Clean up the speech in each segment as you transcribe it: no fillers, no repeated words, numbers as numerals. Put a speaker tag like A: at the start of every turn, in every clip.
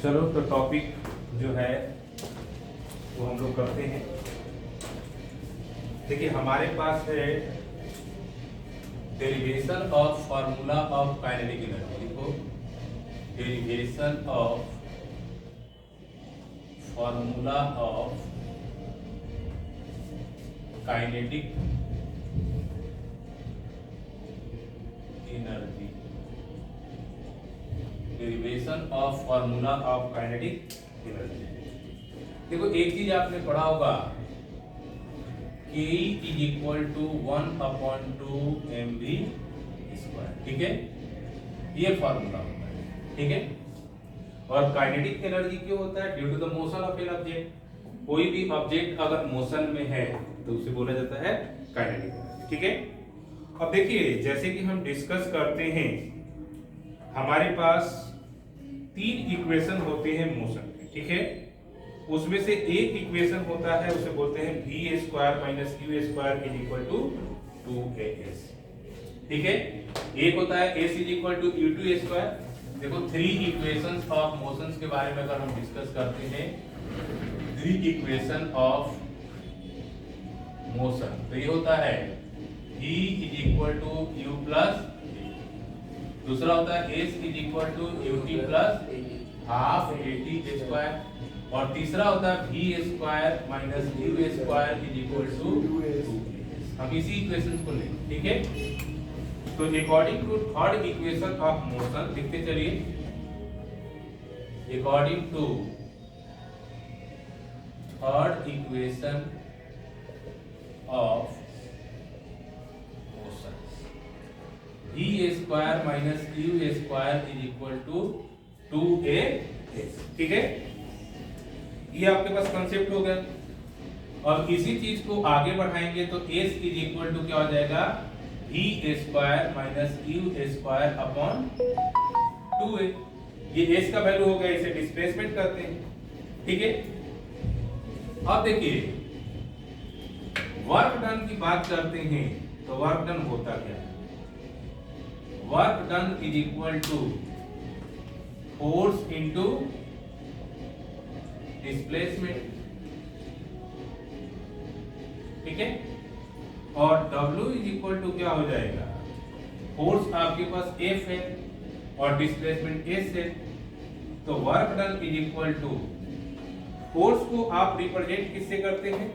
A: चलो तो टॉपिक जो है वो हम लोग करते हैं। देखिए हमारे पास है derivation of formula of kinetic energy. लिखो derivation of formula of kinetic energy. Derivation of formula of kinetic energy. देखो एक चीज आपने पढ़ा होगा Ke is equal to 1/2 mv square. ठीक है, ये फार्मूला होता है। ठीक है, और काइनेटिक एनर्जी क्यों होता है? Due to the motion of an object. कोई भी ऑब्जेक्ट अगर मोशन में है तो उसे बोला जाता है काइनेटिक एनर्जी। ठीक है, अब देखिए जैसे कि हम डिस्कस करते हैं, हमारे पास 3 इक्वेशन होते हैं मोशन के। ठीक है, उसमें से एक इक्वेशन होता है उसे बोलते हैं v square minus u square is equal to 2as। ठीक है, एक होता है s is equal to u2 square. देखो 3 इक्वेशंस ऑफ मोशंस के बारे में अगर हम डिस्कस करते हैं, 3 इक्वेशन ऑफ मोशन, तो ये होता है v is equal to u plus, दूसरा होता है s is equal to ut plus half at square, और तीसरा होता है v square minus u square is equal to 2as। हम इसी इक्वेशन को लेंगे। ठीक है, तो according to third equation of motion लिखते चलिए, according to third equation of motion v square minus u square is equal to 2as। ठीक है, ये आपके पास कंसेप्ट हो गया। और इसी चीज को आगे बढ़ाएंगे तो s इज इक्वल टू क्या हो जाएगा, v square minus u square upon 2a। ये s का वैल्यू हो गया, इसे डिस्प्लेसमेंट करते हैं। ठीक है, अब देखिए वर्क डन की बात करते हैं तो वर्क डन होता क्या है? Work done is equal to force into displacement. ठीक है, और W इज इक्वल टू क्या हो जाएगा, फोर्स आपके पास F है और डिस्प्लेसमेंट S है, तो work done is equal to, force को आप रिप्रेजेंट किससे करते हैं,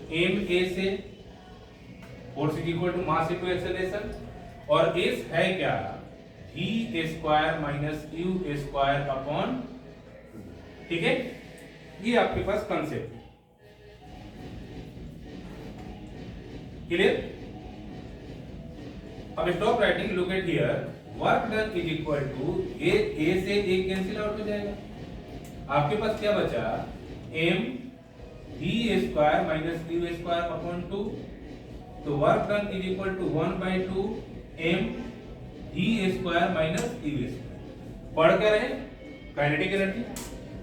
A: ma से, force is equal to mass into acceleration, और S है क्या, v square minus u square upon. ठीक है, ये आपके पास कंसेप्ट क्लियर। अब stop writing, look at here, work done is equal to, ये a से a कैंसिल आउट हो जाएगा, आपके पास क्या बचा, m v square minus u square upon 2, तो work done is equal to 1/2 m v square minus u square. पढ़ क्या रहे, काइनेटिक एनर्जी।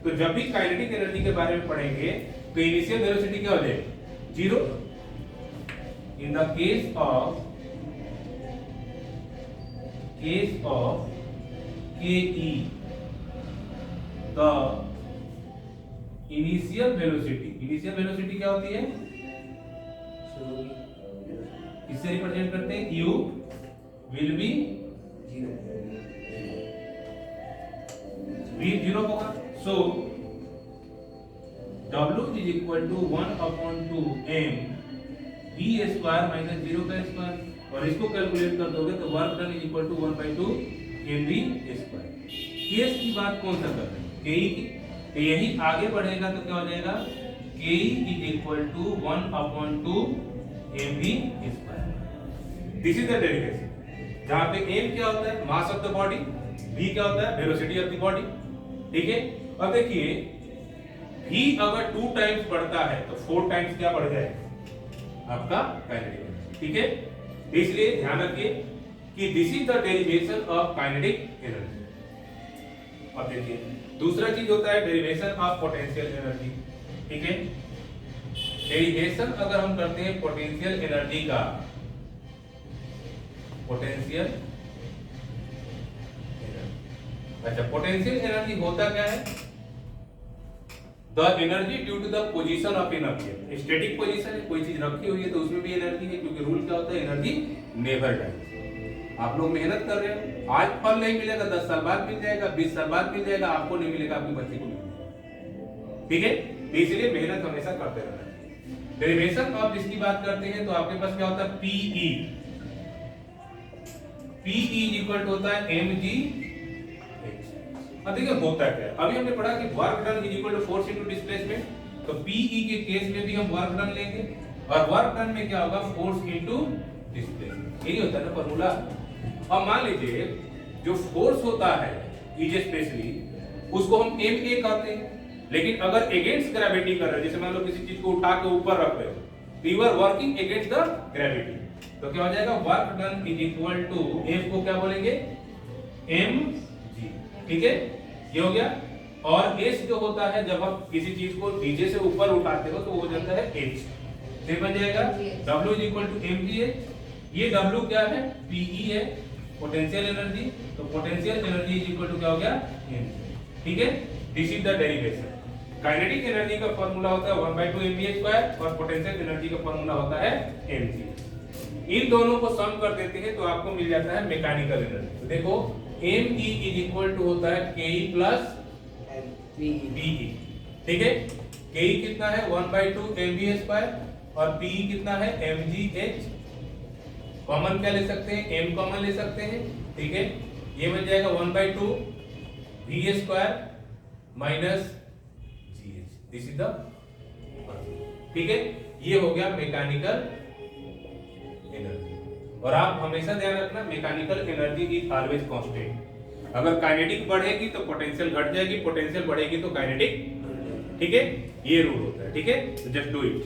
A: तो जब भी काइनेटिक एनर्जी के बारे में पढ़ेंगे तो इनिशियल वेलोसिटी क्या हो जाएगी, 0। In the case of ke, the initial velocity क्या होती है, किससे रिप्रेजेंट करते हैं, u विल बी v 0 होगा। So W is equal to 1/2 m v square minus 0 का स्क्वायर, और इसको कैलकुलेट कर दोगे तो work done is equal to 1/2 mv square. Case की बात कौन सा कर रहे हैं, ke की, तो यही आगे बढ़ेगा तो क्या हो जाएगा, ke is equal to 1/2 mv square. This is the derivation, जहां पे m क्या होता है, mass of the body, v क्या होता है, वेलोसिटी ऑफ द बॉडी। ठीक है, अब देखिए v अगर 2 टाइम्स बढ़ता है तो 4 टाइम्स क्या बढ़ जाएगा, आपका काइनेटिक। ठीक है, इसलिए ध्यान रखिए कि this is the derivation of kinetic energy. अब देखिए दूसरा चीज होता है डेरिवेशन ऑफ पोटेंशियल एनर्जी। ठीक है, डेरिवेशन अगर हम करते हैं पोटेंशियल एनर्जी का, पोटेंशियल अच्छा, पोटेंशियल एनर्जी होता क्या है? The energy due to the position of an object. Static position है, कोई चीज रखी हुई है तो उसमें भी एनर्जी है, क्योंकि रूल क्या होता है, एनर्जी नेवर डाइज। आप लोग मेहनत कर रहे हो, आज फल नहीं मिलेगा, 10 साल बाद मिल जाएगा, 20 साल बाद मिल जाएगा, आपको नहीं मिलेगा, आपके बच्चे को मिलेगा। ठीक है, तो इसलिए मेहनत हमेशा करते रहना चाहिए। डेरिवेशन ऑफ इसकी बात करते हैं तो आपके पास क्या होता है, पीई। पीई इक्वल टू होता है mg। अब देखिए होता क्या है, अभी हमने पढ़ा कि work done is equal to force into displacement. तो पीई के केस में भी हम वर्क डन लेंगे, और वर्क डन में क्या होगा, फोर्स इनटू डिस्प्लेसमेंट। यही होता है ना फॉर्मूला। अब मान लीजिए जो फोर्स होता है इज स्पेशली, उसको हम ma कहते हैं, लेकिन अगर अगेंस्ट ग्रेविटी कर रहे हैं, जैसे मान लो किसी चीज को उठा के ऊपर रख रहे हो, तो you are working against the gravity, तो क्या हो जाएगा, work done is equal to F को क्या बोलेंगे, mg। ठीक है, ये हो गया। और S जो होता है, जब आप किसी चीज को नीचे से ऊपर उठाते हो तो वो हो जाता है h। फिर बन जाएगा W is equal to mgh। ये W क्या है, PE है, पोटेंशियल एनर्जी। तो potential energy is equal to क्या हो गया, mg। ठीक है, this is the derivation. Kinetic energy का फार्मूला होता है 1/2 mvh² और पोटेंशियल एनर्जी का फार्मूला होता है mg। इन दोनों को सम कर देते हैं तो आपको मिल जाता है मैकेनिकल एनर्जी। तो देखो me इज इक्वल टू होता है ke प्लस pe। ठीक है, ke कितना है, 1/2 mvh² और pe कितना है, mgh। कॉमन क्या ले सकते हैं, m कॉमन ले सकते हैं। ठीक है, ये बन जाएगा 1/2 v² minus gh। This is the, ठीक है, ये हो गया मैकेनिकल एनर्जी। और आप हमेशा ध्यान रखना, mechanical energy is always constant. अगर काइनेटिक बढ़ेगी तो पोटेंशियल घट जाएगी, पोटेंशियल बढ़ेगी तो काइनेटिक। ठीक है, ये रूल होता है। ठीक है, जस्ट डू इट।